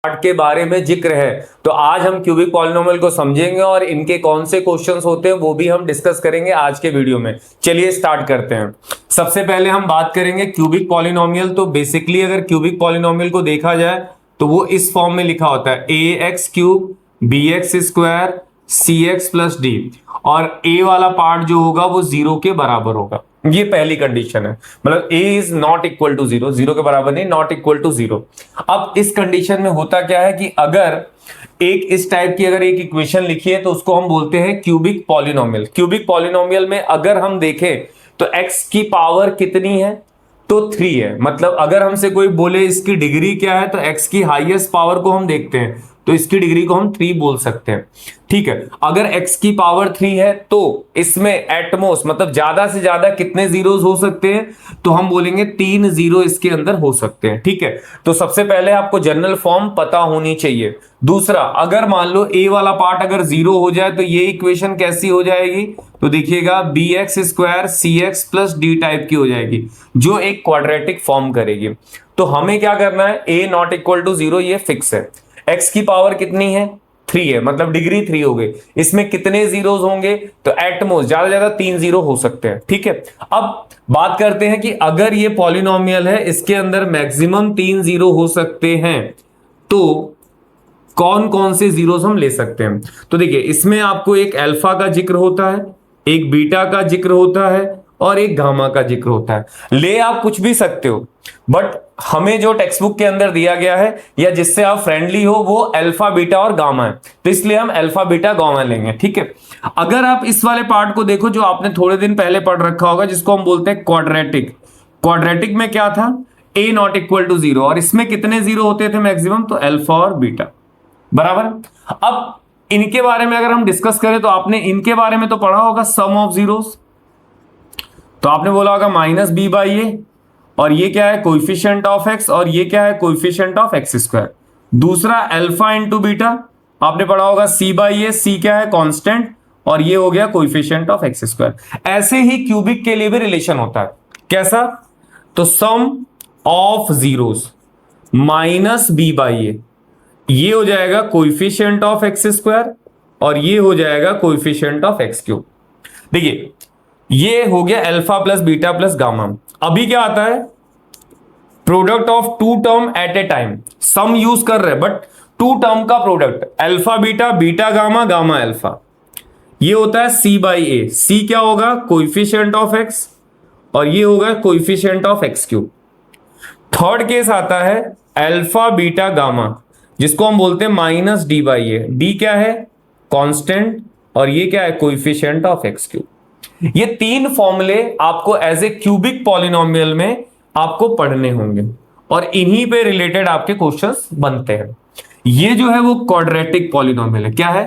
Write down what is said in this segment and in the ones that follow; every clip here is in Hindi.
पार्ट के बारे में जिक्र है। तो आज हम क्यूबिक पॉलिनोमियल को समझेंगे और इनके कौन से क्वेश्चंस होते हैं वो भी हम डिस्कस करेंगे आज के वीडियो में। चलिए स्टार्ट करते हैं। सबसे पहले हम बात करेंगे क्यूबिक पॉलिनोमियल। तो बेसिकली अगर क्यूबिक पॉलिनोमियल को देखा जाए तो वो इस फॉर्म में लिखा होता है a x cube b x square c x plus d, और ए वाला पार्ट जो होगा वो 0 के बराबर होगा। ये पहली कंडीशन है, मतलब a is not equal to 0, 0 के बराबर नहीं, नॉट इक्वल टू 0। अब इस कंडीशन में होता क्या है कि अगर एक इस टाइप की अगर एक इक्वेशन लिखी है तो उसको हम बोलते हैं क्यूबिक पॉलिनोमियल। क्यूबिक पॉलिनोमियल में अगर हम देखें तो x की पावर कितनी है, तो 3 है। मतलब अगर हमसे कोई बोले इसकी डिग्री क्या है तो x की हाईएस्ट पावर को हम देखते हैं तो इसकी डिग्री को हम 3 बोल सकते हैं। ठीक है, अगर x की पावर 3 है तो इसमें एटमोस्ट मतलब ज्यादा से ज्यादा कितने जीरोस हो सकते हैं, तो हम बोलेंगे 3 जीरो इसके अंदर हो सकते हैं। ठीक है, तो सबसे पहले आपको जनरल फॉर्म पता होनी चाहिए। दूसरा, अगर मान लो a वाला पार्ट अगर 0 हो जाए तो ये इक्वेशन कैसी हो जाएगी, तो देखिएगा B x square c x plus D type की हो जाएगी, जो एक क्वाड्रेटिक फॉर्म करेगी। तो हमें क्या करना है, a नॉट इक्वल टू 0 ये फिक्स है। x की पावर कितनी है, 3 है, मतलब डिग्री 3 हो गई। इसमें कितने जीरोस होंगे, तो एटमोस्ट ज्यादा ज्यादा 3 जीरो हो सकते हैं। ठीक है, अब बात करते हैं कि अगर ये पॉलिनोमियल है इसके अंदर मैक्सिमम 3 जीरो हो सकते हैं तो कौन कौन से जीरोस हम ले सकते हैं। तो देखिए, इसमें आपको एक अल्फा का जिक्र होता है, एक बीटा का जिक्र होता है और एक गामा का जिक्र होता है। ले आप कुछ भी सकते हो, बट हमें जो टेक्स्ट बुक के अंदर दिया गया है या जिससे आप फ्रेंडली हो वो अल्फा बीटा और गामा है, तो इसलिए हम अल्फा बीटा गामा लेंगे। ठीक है, अगर आप इस वाले पार्ट को देखो जो आपने थोड़े दिन पहले पढ़ रखा होगा, जिसको हम बोलते हैं क्वाड्रेटिक। क्वाड्रेटिक में क्या था, a नॉट इक्वल टू 0, और इसमें कितने जीरो होते थे मैक्सिमम, तो अल्फा और बीटा बराबर। अब इनके बारे में अगर हम डिस्कस करें तो आपने इनके बारे में तो पढ़ा होगा सम ऑफ जीरोस, तो आपने बोला होगा माइनस बी बाई ए, और ये क्या है कोएफिशिएंट ऑफ एक्स, और ये क्या है कोएफिशिएंट ऑफ एक्स स्क्वायर। दूसरा अल्फा इंटू बीटा, आपने पढ़ा होगा सी बाई ए, सी क्या है कांस्टेंट, और ये हो गया कोएफिशिएंट ऑफ एक्स स्क्वायर। ऐसे ही क्यूबिक के लिए भी रिलेशन होता है, कैसा, तो sum of zeros minus b by a, ये हो जाएगा कोएफिशिएंट ऑफ एक्स स्क्वायर, और ये हो जाएगा कोएफिशिएंट ऑफ एक्स क्यूब। देखिए, ये हो गया alpha plus beta plus gamma. अभी क्या आता है, product of two term at a time. Sum use कर रहे हैं बट टू टर्म का product, alpha beta beta gamma gamma alpha, ये होता है सी बाई ए। सी क्या होगा, कोएफिशिएंट ऑफ एक्स, और ये होगा coefficient of x cube. Third case आता है अल्फा बीटा गामा, जिसको हम बोलते हैं minus d by A. D क्या है कांस्टेंट, और ये क्या है कोएफिशिएंट ऑफ एक्स क्यूब। ये 3 फॉर्मूले आपको एज ए क्यूबिक पॉलिनोमियल में आपको पढ़ने होंगे, और इन्हीं पे रिलेटेड आपके क्वेश्चंस बनते हैं। ये जो है वो क्वाड्रेटिक पॉलिनोमियल है। क्या है,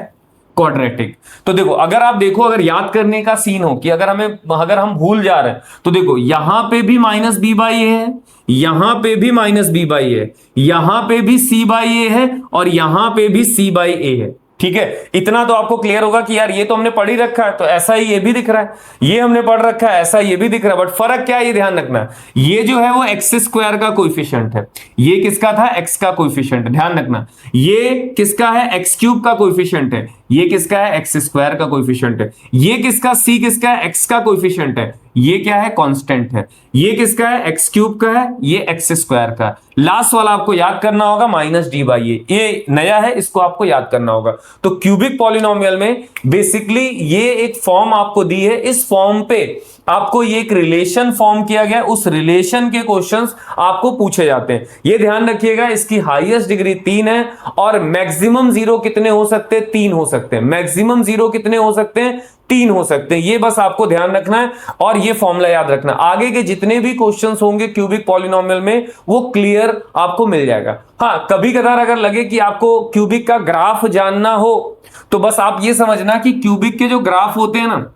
क्वाड्रेटिक। तो देखो, अगर आप देखो, अगर याद करने का सीन हो कि अगर हम भूल जा रहे हैं, तो देखो यहां पे भी माइनस बी बाई ए है, यहां पे भी माइनस बी बाई ए, यहां पे भी सी बाई ए है, और यहां पे भी सी बाई ए है। ठीक है, इतना तो आपको क्लियर होगा कि यार ये तो हमने पढ़ ही रखा है, तो ऐसा ही ये भी दिख रहा है, ये हमने पढ़ रखा है, ऐसा ये भी दिख रहा है। बट फर्क क्या है, ये ध्यान रखना है, ये जो है वो एक्स स्क्वायर का कोएफिशिएंट है, ये किसका था, एक्स का कोएफिशिएंट है, ध्यान रखना। ये किसका है, एक्स क्यूब का कोएफिशिएंट है, ये किसका है, एक्स स्क्वायर का कोएफिशिएंट है। ये किसका, सी किसका है, एक्स का कोएफिशिएंट है, ये क्या है कांस्टेंट है। ये किसका है, एक्स क्यूब का है, ये एक्स स्क्वायर का। लास्ट वाला आपको याद करना होगा माइनस डी बाई ए, ये नया है, इसको आपको याद करना होगा। तो क्यूबिक पॉलिनोमियल में बेसिकली ये एक फॉर्म आपको दी है, इस फॉर्म पे आपको ये एक रिलेशन फॉर्म किया गया, उस रिलेशन के क्वेश्चंस आपको पूछे जाते हैं। ये ध्यान रखिएगा, इसकी हाईएस्ट डिग्री 3 है, और मैक्सिमम जीरो कितने हो सकते हैं, 3 हो सकते हैं। मैक्सिमम जीरो कितने हो सकते हैं, 3 हो सकते हैं। ये बस आपको ध्यान रखना है और ये फॉर्मूला याद रखना। आगे के जितने भी क्वेश्चंस होंगे क्यूबिक पॉलिनोमियल में वो क्लियर आपको मिल जाएगा। हाँ, कभी कदार अगर लगे कि आपको क्यूबिक का ग्राफ जानना हो तो बस आप ये समझना कि क्यूबिक के जो ग्राफ होते हैं ना,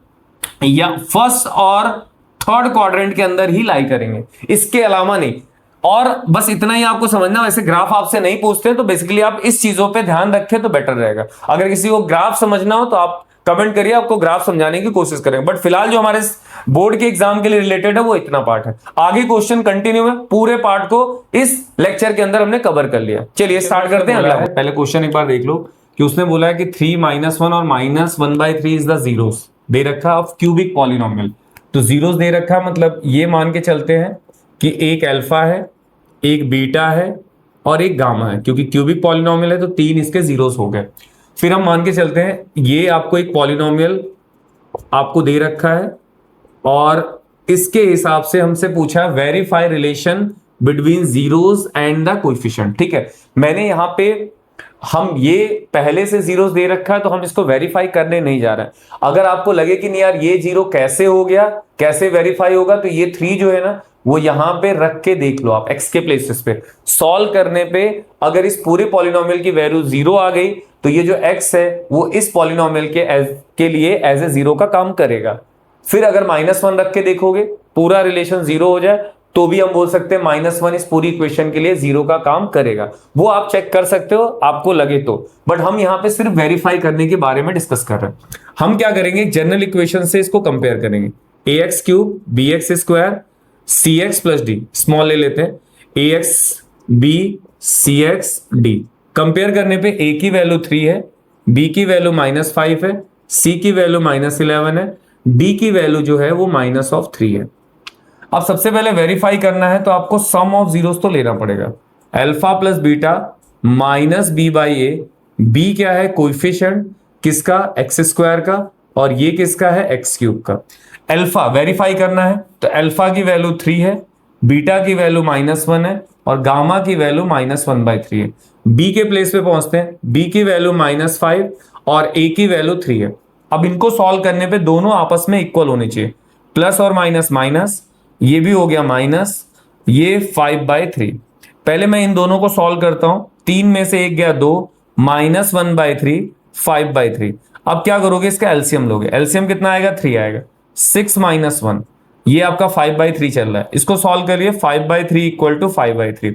या फर्स्ट और थर्ड क्वाड्रेंट के अंदर ही लाई करेंगे, इसके अलावा नहीं। और बस इतना ही आपको समझना, वैसे ग्राफ आपसे नहीं पूछते हैं तो बेसिकली आप इस चीजों पे ध्यान रखें तो बेटर रहेगा। अगर किसी को ग्राफ समझना हो तो आप कमेंट करिए, आपको ग्राफ समझाने की कोशिश करेंगे। बट फिलहाल जो हमारे बोर्ड के एग्जाम के लिए रिलेटेड है वो इतना पार्ट है। आगे क्वेश्चन कंटिन्यू है, पूरे पार्ट को इस लेक्चर के अंदर हमने कवर कर लिया। चलिए स्टार्ट करते हैं। अगला है, पहले क्वेश्चन एक बार देख लो कि उसने बोला है कि 3 - 1 और -1/3 इज द जीरोस दे रखा ऑफ क्यूबिक पॉलिनोमियल। तो जीरोस दे रखा, मतलब ये मान के चलते हैं कि एक अल्फा है, एक बीटा है और एक गामा है, क्योंकि क्यूबिक पॉलिनोमियल है तो 3 इसके जीरोस हो गए। फिर हम मान के चलते हैं ये आपको एक पॉलिनोमियल आपको दे रखा है और इसके हिसाब से हमसे पूछा verify relation between zeros and the coefficient. ठीक है, मैंने यहां पे हम ये पहले से जीरोस दे रखा है तो हम इसको वेरीफाई करने नहीं जा रहे हैं। अगर आपको लगे कि नहीं यार ये जीरो कैसे हो गया, कैसे वेरीफाई होगा, तो ये 3 जो है ना वो यहां पे रख के देख लो आप एक्स के प्लेसेस पे। सॉल्व करने पे अगर इस पूरे पॉलिनोमियल की वैल्यू 0 आ गई तो ये जो x है वो इस पॉलिनोमियल के लिए एज ए 0 का काम करेगा। फिर अगर -1 रख के देखोगे पूरा रिलेशन 0 हो जाए तो भी हम बोल सकते हैं -1 इस पूरी इक्वेशन के लिए 0 का काम करेगा। वो आप चेक कर सकते हो आपको लगे तो। बट हम यहां पे सिर्फ वेरीफाई करने के बारे में डिस्कस कर रहे हैं। हम क्या करेंगे, जनरल इक्वेशन से इसको कंपेयर करेंगे। ax³ bx² cx + d, small ले लेते हैं, ax b cx d। Compare करने पे a की वैल्यू 3 है, b की वैल्यू -5 है, c की वैल्यू -11 है, d की वैल्यू जो है वो -3 है। अब सबसे पहले वेरीफाई करना है तो आपको सम ऑफ जीरोस तो लेना पड़ेगा। Alpha plus beta minus b/a, b क्या है कोएफिशिएंट किसका, x² का, और ये किसका है x³ का। अल्फा वेरीफाई करना है तो अल्फा की वैल्यू 3 है, बीटा की वैल्यू -1 है और गामा की वैल्यू -1/3 है। b के प्लेस पे पहुंचते हैं, b की वैल्यू -5 और a की वैल्यू 3 है। अब इनको सॉल्व करने पे दोनों आपस में इक्वल होने चाहिए, प्लस और माइनस माइनस, ये भी हो गया माइनस, ये 5/3। पहले मैं इन दोनों को सॉल्व करता हूं, 3 में से एक गया 2, -1/3 5/3। अब क्या करोगे, इसका एलसीएम लोगे, एलसीएम कितना आएगा 3 आएगा, 6 - 1, ये आपका 5/3 चल रहा है। इसको सॉल्व करिए, 5/3 = 5/3।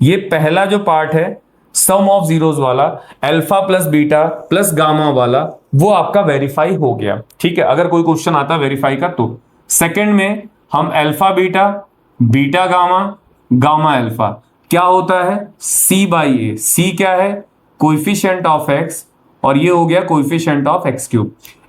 ये पहला जो पार्ट है सम ऑफ जीरोस वाला, alpha plus beta plus gamma वाला, वो आपका वेरीफाई हो गया। ठीक है, अगर कोई क्वेश्चन आता है वेरीफाई का तो। सेकंड में हम alpha beta, beta gamma, gamma alpha क्या होता है c/a। c क्या है कोएफिशिएंट ऑफ x और ये हो गया कोएफिशिएंट ऑफ x³।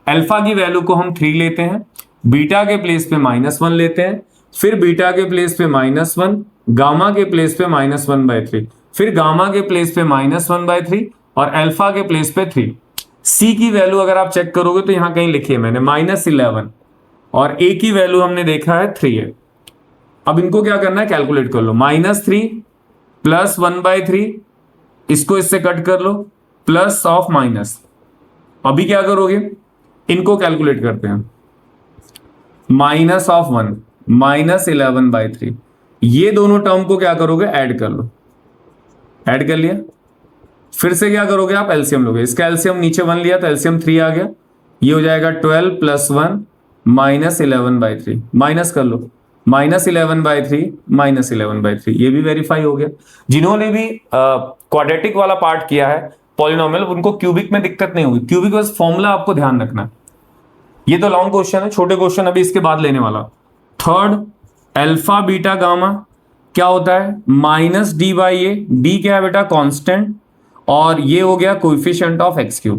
अल्फा की वैल्यू को हम 3 लेते हैं, बीटा के प्लेस पे -1 लेते हैं, फिर बीटा के प्लेस पे -1, गामा के प्लेस पे -1/3, फिर गामा के प्लेस पे -1/3 और अल्फा के प्लेस पे 3। c की वैल्यू अगर आप चेक करोगे तो यहां कहीं लिखी है मैंने -11 और a की वैल्यू हमने देखा है 3 है। अब इनको क्या करना है, कैलकुलेट कर लो, -3 + 1/3, इसको इससे कट कर लो, प्लस ऑफ माइनस। अभी क्या करोगे, इनको कैलकुलेट करते हैं, -1 -11/3, ये दोनों टर्म को क्या करोगे ऐड कर लो, ऐड कर लिया। फिर से क्या करोगे आप एलसीएम लोगे, इसका एलसीएम नीचे 1 लिया तो एलसीएम 3 आ गया, ये हो जाएगा 12 + 1 -11/3, माइनस कर लो, -11/3 -11/3, ये भी वेरीफाई हो गया। जिन्होंने भी क्वाड्रेटिक वाला पार्ट किया है पॉलिनोमियल, उनको क्यूबिक में दिक्कत नहीं होगी। क्यूबिक बस फॉर्मूला आपको ध्यान रखना। ये तो लॉन्ग क्वेश्चन है, छोटे क्वेश्चन अभी इसके बाद लेने वाला। थर्ड, अल्फा बीटा गामा क्या होता है -d/a, d क्या है बेटा कांस्टेंट, और ये हो गया कोएफिशिएंट ऑफ x³।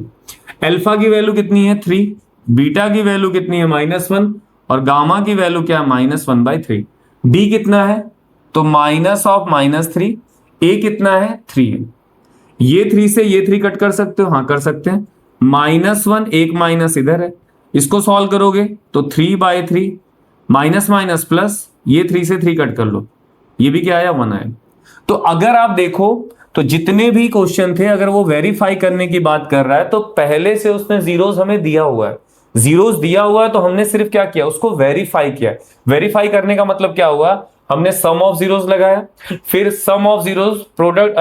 अल्फा की वैल्यू कितनी है 3, बीटा की वैल्यू कितनी है -1 और गामा की वैल्यू क्या है -1/3। d कितना है तो -3, a कितना है 3 है। ये 3 से ये 3 कट कर सकते हो, हाँ कर सकते हैं, -1 एक माइनस इधर है, इसको सॉल्व करोगे तो 3/3 माइनस माइनस प्लस, ये 3 से 3 कट कर लो, ये भी क्या आया 1 आया। तो अगर आप देखो तो जितने भी क्वेश्चन थे अगर वो वेरीफाई करने की बात कर रहा है तो पहले से उसने जीरोस हमें दिया हुआ है, जीरोस दिया हुआ है तो हमने सिर्फ क्या किया उसको वेरीफाई किया। वेरीफाई करने का मतलब क्या हुआ, हमने सम ऑफ जीरोस लगाया, फिर sum of zeros product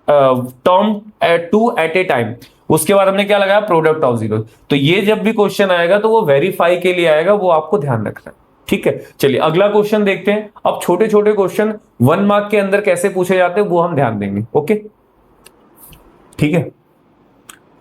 term two at a time, उसके बाद हमने क्या लगाया प्रोडक्ट ऑफ जीरो। तो ये जब भी क्वेश्चन आएगा तो वो वेरीफाई के लिए आएगा, वो आपको ध्यान रखना है। ठीक है, चलिए अगला क्वेश्चन देखते हैं। अब छोटे छोटे क्वेश्चन 1 मार्क के अंदर कैसे पूछे जाते हैं वो हम ध्यान देंगे। ओके ठीक है,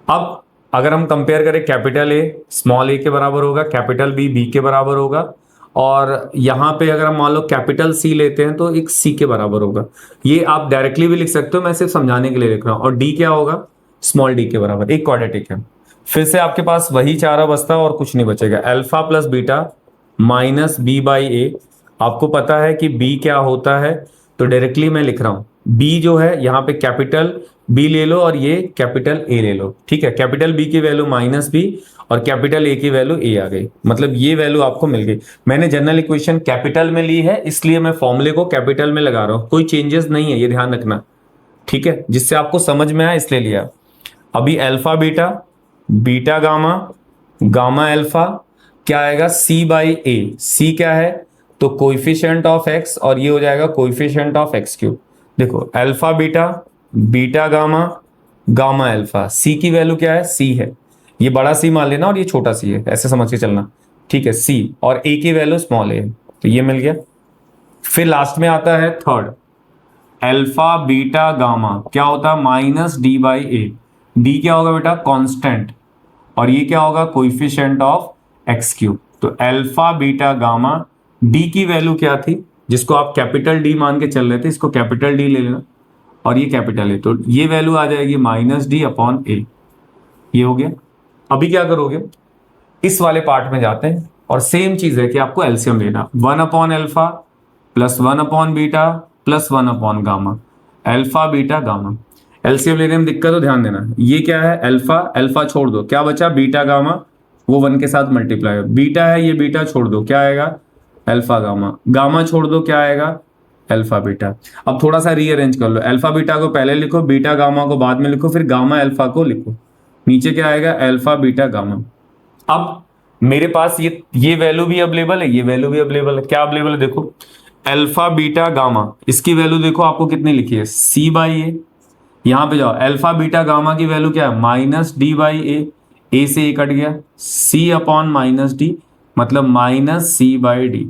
अब अगर हम कंपेयर करें कैपिटल ए स्मॉल ए के बराबर होगा, कैपिटल बी बी के बराबर होगा, और यहां पे अगर हम मान लो कैपिटल सी लेते हैं तो एक सी के बराबर होगा। ये आप डायरेक्टली भी लिख सकते हो, मैं सिर्फ समझाने के लिए लिख रहा हूं। और डी क्या होगा, स्मॉल डी के बराबर, एक क्वाड्रेटिक है। फिर से आपके पास वही चारा बचता और कुछ नहीं बचेगा। Alpha plus beta minus b by a, आपको पता है कि बी क्या होता है, तो डायरेक्टली मैं लिख रहा हूं बी जो है यहाँ पे कैपिटल बी ले लो और ये कैपिटल ए ले लो, ठीक है। कैपिटल बी की वैल्यू माइनस बी और कैपिटल ए की वैल्यू ए आ गई, मतलब ये वैल्यू आपको मिल गई। मैंने जनरल इक्वेशन कैपिटल में ली है इसलिए मैं फॉर्मूले को कैपिटल में लगा रहा हूं, कोई चेंजेस नहीं है, ये ध्यान रखना, ठीक है, जिससे आपको समझ में आया इसलिए लिया। अभी alpha beta beta gamma gamma alpha क्या आएगा, सी बाई ए। सी क्या है, तो कोइफिशिएंट ऑफ एक्स, और ये हो जाएगा कोइफिशिएंट ऑफ एक्स क्यूब। देखो alpha beta beta gamma gamma alpha, c की वैल्यू क्या है, सी है, ये बड़ा सी मान लेना और ये छोटा सी है, ऐसे समझ के चलना, ठीक है, सी, और ए की वैल्यू स्मॉल ए, तो ये मिल गया। फिर लास्ट में आता है थर्ड, अल्फा बीटा गामा क्या होता है, minus d by A. D क्या होगा बेटा, कांस्टेंट, और ये क्या होगा, कोइफिशिएंट ऑफ एक्स क्यूब। तो अल्फा बीटा गामा, डी की वैल्यू क्या थी, जिसको आप कैपिटल डी मान के चल रहे थे, इसको कैपिटल डी ले लेना और ये कैपिटल ए, तो ये वैल्यू आ जाएगी माइनस डी अपॉन ए, ये हो गया। अभी क्या करोगे, इस वाले पार्ट में जाते हैं और सेम चीज है कि आपको एलसीएम लेना, 1 upon alpha plus 1 upon beta plus 1 upon gamma, alpha beta gamma. LCM लेने में दिक्कत हो, ध्यान देना, ये क्या है अल्फा, अल्फा छोड़ दो, क्या बचा बीटा गामा, वो 1 के साथ मल्टीप्लाई, बीटा है ये बीटा छोड़ दो, क्या आएगा अल्फा गामा, गामा छोड़ दो, क्या आएगा अल्फा बीटा। अब थोड़ा सा रीअरेंज कर लो, अल्फा बीटा को पहले लिखो, बीटा गामा को बाद में लिखो, फिर गामा अल्फा को लिखो, नीचे क्या आएगा अल्फा बीटा गामा। अब मेरे पास ये वैल्यू भी अवेलेबल है, ये वैल्यू भी अवेलेबल है, क्या अवेलेबल है, देखो अल्फा बीटा गामा, इसकी वैल्यू देखो आपको कितनी लिखी है, सी बाई ए। यहां पे जाओ, अल्फा बीटा गामा की वैल्यू क्या है, माइनस डी बाई ए से ए कट गया, सी अपॉन माइनस डी, मतलब माइनस सी बाई डी,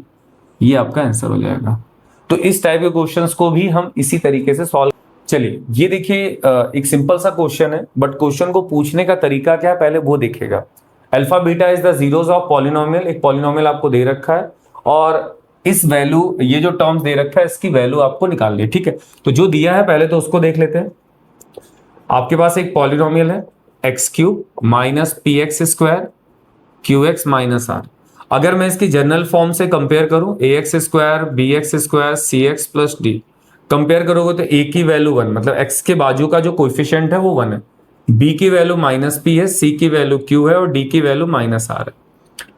ये आपका आंसर हो जाएगा। तो इस टाइप के क्वेश्चंस को भी हम इसी तरीके से सॉल्व। चलिए ये देखिए, एक सिंपल सा क्वेश्चन है, बट क्वेश्चन को पूछने का तरीका क्या है पहले वो देखेगा। Alpha beta is the zeros of polynomial, एक पॉलिनोमियल आपको दे रखा है और इस वैल्यू, ये जो टर्म्स दे रखा है इसकी वैल्यू आपको निकालनी है, ठीक है। तो जो दिया है पहले तो उसको देख लेते हैं। आपके पास एक पॉलिनोमियल है x cube minus p x square q x minus r. अगर मैं इसकी जनरल फॉर्म से कंपेयर करूं, a x square b x square c x plus d, compare करोगे तो ए की वैल्यू 1, मतलब एक्स के बाजू का जो कोएफिशिएंट है वो 1 है, बी की वैल्यू माइनस पी है, सी की वैल्यू क्यू है और डी की वैल्यू माइनस आर है,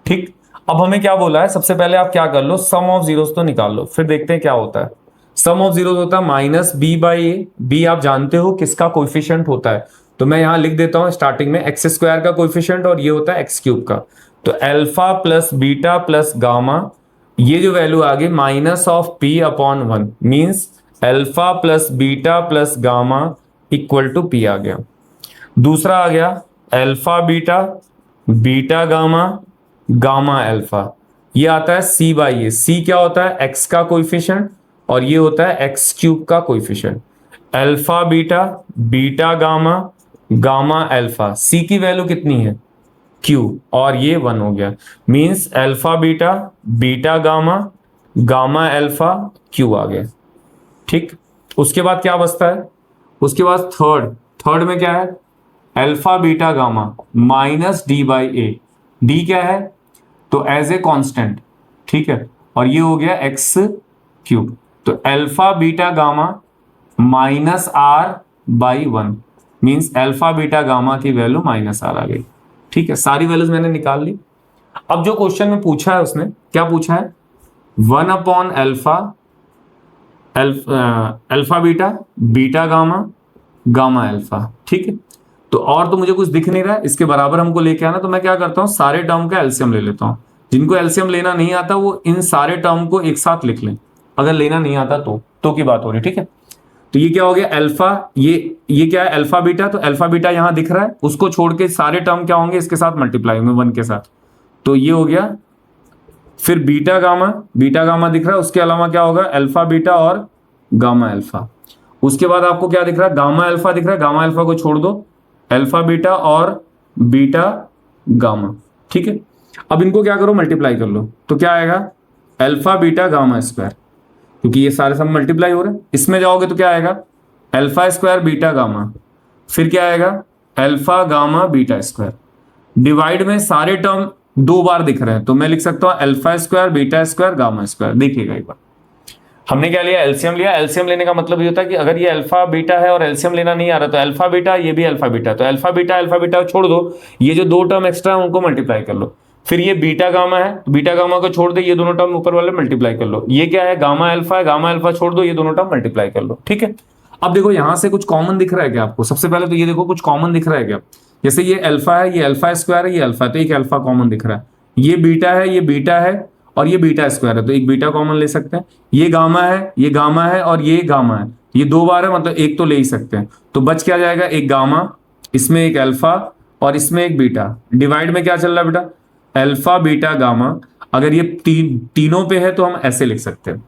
ठीक। अब हमें क्या बोला है, सबसे पहले आप क्या कर लो, सम ऑफ जीरोस तो निकाल लो, फिर देखते हैं क्या होता है। सम ऑफ जीरोस होता है minus b by a, b आप जानते हो किसका कोएफिशिएंट होता है, तो मैं यहां लिख देता हूं स्टार्टिंग में एक्स स्क्वायर का कोएफिशिएंट और ये होता है एक्स क्यूब का। तो alpha plus beta plus gamma, ये जो वैल्यू आ गई minus of p upon 1, means alpha plus beta plus gamma equal to p आ गया। दूसरा आ गया alpha beta beta gamma gamma alpha, ये आता है सी बाई ए। सी क्या होता है, एक्स का कोएफिशिएंट और ये होता है एक्स क्यूब का coefficient. Alpha beta beta gamma gamma alpha, c की वैल्यू कितनी है क्यू और ये 1 हो गया, means alpha beta beta gamma gamma alpha क्यू आ गया, ठीक। उसके बाद क्या बचता है, उसके बाद थर्ड में क्या है, alpha beta gamma minus d by A. D क्या है, तो एज ए कांस्टेंट, ठीक है, और ये हो गया एक्स क्यूब। तो alpha beta gamma minus r by 1, means alpha beta gamma की वैल्यू माइनस आर आ गई, ठीक है। सारी वैल्यूज मैंने निकाल ली। अब जो क्वेश्चन में पूछा है उसने क्या पूछा है, 1 upon alpha alpha beta beta gamma gamma alpha, ठीक है। तो और तो मुझे कुछ दिख नहीं रहा है, इसके बराबर हमको लेके आना, तो मैं क्या करता हूं, सारे टर्म का एलसीएम ले लेता हूं। जिनको एलसीएम लेना नहीं आता वो इन सारे टर्म को एक साथ लिख लें, अगर लेना नहीं आता तो की बात हो रही, ठीक है। तो ये क्या हो गया अल्फा, ये क्या है अल्फा बीटा, तो अल्फा बीटा यहां दिख रहा है, उसको छोड़ के सारे टर्म क्या होंगे, इसके साथ मल्टीप्लाई होंगे 1 के साथ, तो ये हो गया। फिर बीटा गामा दिख रहा है, उसके अलावा क्या होगा अल्फा बीटा और गामा अल्फा। उसके बाद आपको क्या दिख रहा है, गामा अल्फा दिख रहा है, गामा अल्फा को छोड़ दो, अल्फा बीटा और बीटा गामा, ठीक है। अब इनको क्या करो, मल्टीप्लाई कर लो, तो क्या आएगा अल्फा बीटा गामा स्क्वायर, क्योंकि ये सारे सब मल्टीप्लाई हो रहे हैं। इसमें जाओगे तो क्या आएगा अल्फा स्क्वायर बीटा गामा, फिर क्या आएगा alpha gamma beta square. Divide में सारे टर्म दो बार दिख रहे हैं, तो मैं लिख सकता हूं alpha square beta square gamma square. देखिएगा एक बार, हमने क्या लिया, एलसीएम लिया। एलसीएम लेने का मतलब ये होता है कि अगर ये अल्फा बीटा है और एलसीएम लेना नहीं आ रहा तो अल्फा बीटा, ये भी अल्फा बीटा, तो अल्फा बीटा छोड़ दो, ये जो दो टर्म एक्स्ट्रा है उनको मल्टीप्लाई कर लो। फिर ये बीटा गामा है, बीटा गामा को छोड़ दे, ये दोनों टर्म ऊपर वाले मल्टीप्लाई कर लो। ये क्या है गामा अल्फा है, गामा अल्फा छोड़ दो, ये दोनों टर्म मल्टीप्लाई कर लो, ठीक है। अब देखो यहां से कुछ कॉमन दिख रहा है क्या आपको, सबसे पहले तो ये देखो कुछ कॉमन दिख रहा है क्या, जैसे ये अल्फा है, ये अल्फा स्क्वायर है, ये अल्फा, तो एक अल्फा कॉमन दिख रहा है। ये बीटा है, ये बीटा है, और ये बीटा स्क्वायर है, तो एक बीटा कॉमन ले सकते हैं। ये गामा है, ये गामा है, और ये गामा है, ये दो बार है, मतलब एक तो ले ही सकते हैं। तो बच क्या जाएगा, एक गामा, इसमें एक अल्फा और इसमें एक बीटा। डिवाइड में क्या चल रहा है बेटा, अल्फा बीटा गामा। अगर ये तीनों पे है तो हम ऐसे लिख सकते हैं,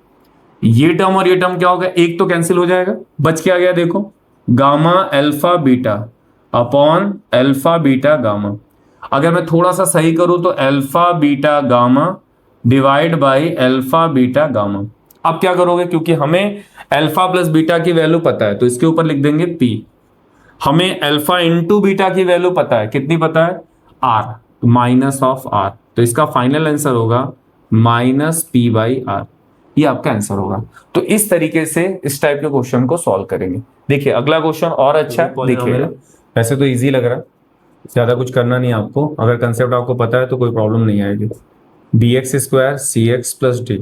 ये टर्म और ये टर्म क्या होगा, एक तो कैंसिल हो जाएगा, बच क्या गया देखो, gamma alpha beta upon alpha beta gamma. अगर मैं थोड़ा सा सही करूं तो alpha beta gamma divide by alpha beta gamma. अब क्या करोगे, क्योंकि हमें अल्फा प्लस बीटा की वैल्यू पता है तो इसके ऊपर लिख देंगे पी। हमें अल्फा इंटू बीटा की वैल्यू पता है, कितनी पता है, आर, माइनस ऑफ आर, तो इसका फाइनल आंसर होगा माइनस पी बाई आर। ये आपका आंसर होगा। तो इस तरीके से इस टाइप के क्वेश्चन को सॉल्व करेंगे। देखिए अगला क्वेश्चन और अच्छा है, देखिए वैसे तो इजी लग रहा है, ज्यादा कुछ करना नहीं आपको, अगर कंसेप्ट आपको पता है तो कोई प्रॉब्लम नहीं आएगी। B x square c x plus d,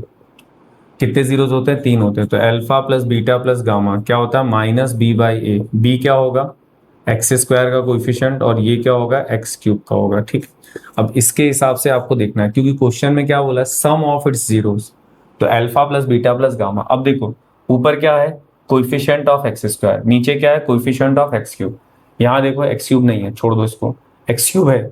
कितने जीरोस होते हैं, 3 होते हैं, तो alpha plus beta plus gamma क्या होता है, minus b by a. B क्या होगा, एक्स स्क्वायर का कोएफिशिएंट, और ये क्या होगा, एक्स क्यूब का होगा, ठीक। अब इसके हिसाब से आपको देखना है, क्योंकि क्वेश्चन में क्या बोला है, सम ऑफ इट्स जीरोस, तो alpha plus beta plus gamma. अब देखो ऊपर क्या है, कोएफिशिएंट ऑफ एक्स स्क्वायर, नीचे क्या है, कोएफिशिएंट ऑफ एक्स क्यूब। यहाँ देखो एक्स क्यूब नहीं है, छोड़ दो इसको, एक्स क्यूब है,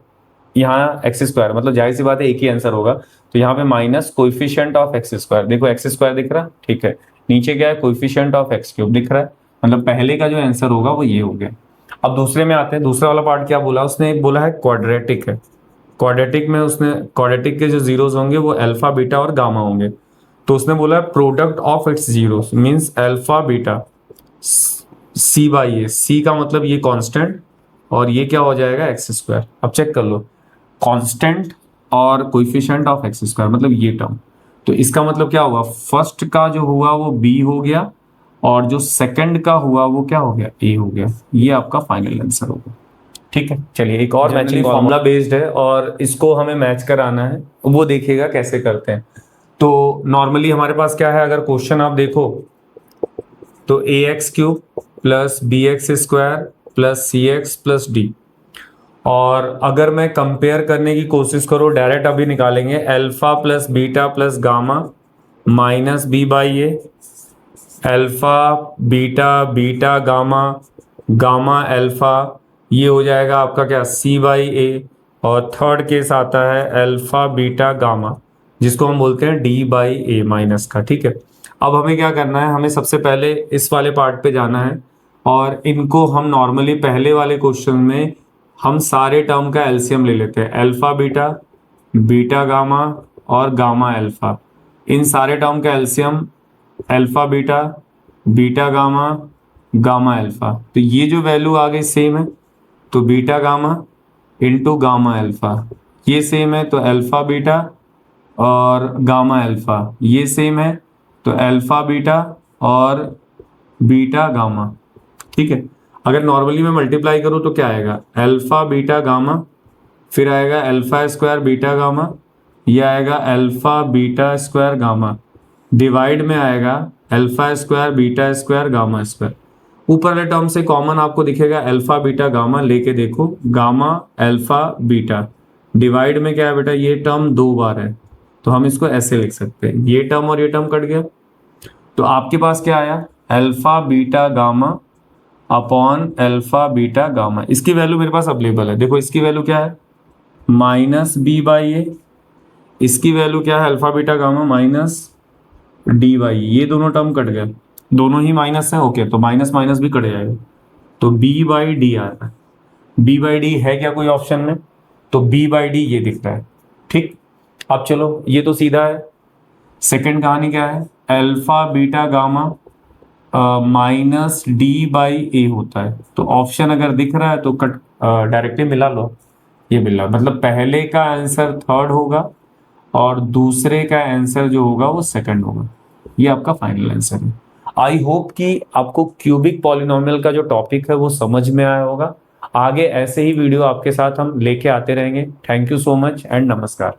यहाँ एक्स स्क्वायर, मतलब जाहिर सी बात है एक ही आंसर होगा। तो यहाँ पे minus coefficient of x square, देखो एक्स स्क्वायर दिख रहा है, ठीक है। नीचे क्या है, कोएफिशिएंट ऑफ एक्स क्यूब दिख रहा है, मतलब पहले का जो आंसर होगा वो ये हो गया। अब दूसरे में आते हैं, दूसरा वाला पार्ट क्या बोला उसने, एक बोला है क्वाड्रेटिक है। क्वाड्रेटिक में उसने, क्वाड्रेटिक के जो जीरोस होंगे वो अल्फा बीटा और गामा होंगे, तो उसने बोला है product of its zeros means alpha beta C by ए। सी का मतलब ये कांस्टेंट और ये क्या हो जाएगा, एक्स स्क्वायर। अब चेक कर लो, कांस्टेंट और कोएफिशिएंट ऑफ एक्स स्क्वायर मतलब ये टर्म, तो इसका मतलब क्या हुआ, फर्स्ट का जो हुआ वो बी हो गया और जो सेकंड का हुआ वो क्या हो गया, ए हो गया। ये आपका फाइनल आंसर होगा, ठीक है। चलिए एक और मैचिंग फॉर्मूला बेस्ड है और इसको हमें मैच कराना है, वो देखिएगा कैसे करते हैं। तो नॉर्मली हमारे पास क्या है, अगर क्वेश्चन आप देखो तो a x cube plus b x square plus c x plus d, और अगर मैं कंपेयर करने की कोशिश करूँ, डायरेक्ट अभी निकालेंगे, alpha plus beta plus gamma minus b by a, alpha beta beta gamma gamma alpha, ये हो जाएगा आपका क्या, सी बाई ए, और थर्ड केस आता है अल्फा बीटा गामा जिसको हम बोलते हैं डी बाई ए माइनस का, ठीक है। अब हमें क्या करना है, हमें सबसे पहले इस वाले पार्ट पे जाना है और इनको हम नॉर्मली पहले वाले क्वेश्चन में हम सारे टर्म का एलसीएम ले लेते हैं, अल्फा बीटा बीटा गामा और गामा अल्फा। इन सारे टर्म का LCM alpha beta beta gamma gamma alpha, तो ये जो वैल्यू आ गई सेम है, तो beta gamma into gamma alpha, ये सेम है, तो अल्फा बीटा और गामा अल्फा ये सेम है, तो अल्फा बीटा और बीटा गामा, ठीक है। अगर नॉर्मली मैं मल्टीप्लाई करूं तो क्या आएगा, अल्फा बीटा गामा, फिर आएगा अल्फा स्क्वायर बीटा गामा, ये आएगा alpha beta square gamma, divide में आएगा alpha square beta square gamma square. ऊपर वाले टर्म से कॉमन आपको दिखेगा अल्फा बीटा गामा, लेके देखो गामा अल्फा बीटा, डिवाइड में क्या है बेटा, ये टर्म दो बार है तो हम इसको ऐसे लिख सकते हैं, ये टर्म और ये टर्म कट गया, तो आपके पास क्या आया, alpha beta gamma upon alpha beta gamma. इसकी वैल्यू मेरे पास अवेलेबल है, देखो इसकी वैल्यू क्या है, माइनस बी बाई ए, इसकी वैल्यू क्या है, alpha beta gamma minus d by, ये दोनों टर्म कट गए, दोनों ही माइनस है, ओके, तो माइनस माइनस भी कट जाएगा, तो बी बाई डी आ रहा है। बी बाई डी है क्या कोई ऑप्शन में? तो बी बाई डी ये दिख रहा है। ठीक, अब चलो ये तो सीधा है। सेकंड कहानी क्या है? Alpha beta gamma minus d by a होता है। तो ऑप्शन अगर दिख रहा है तो कट डायरेक्टली मिला लो। ये मिला, मतलब पहले का आंसर थर्ड होगा और दूसरे का आंसर जो होगा वो सेकंड होगा। ये आपका फाइनल आंसर है। आई होप कि आपको क्यूबिक पॉलिनोमियल का जो टॉपिक है वो समझ में आया होगा। आगे ऐसे ही वीडियो आपके साथ हम लेके आते रहेंगे। Thank you so much and नमस्कार।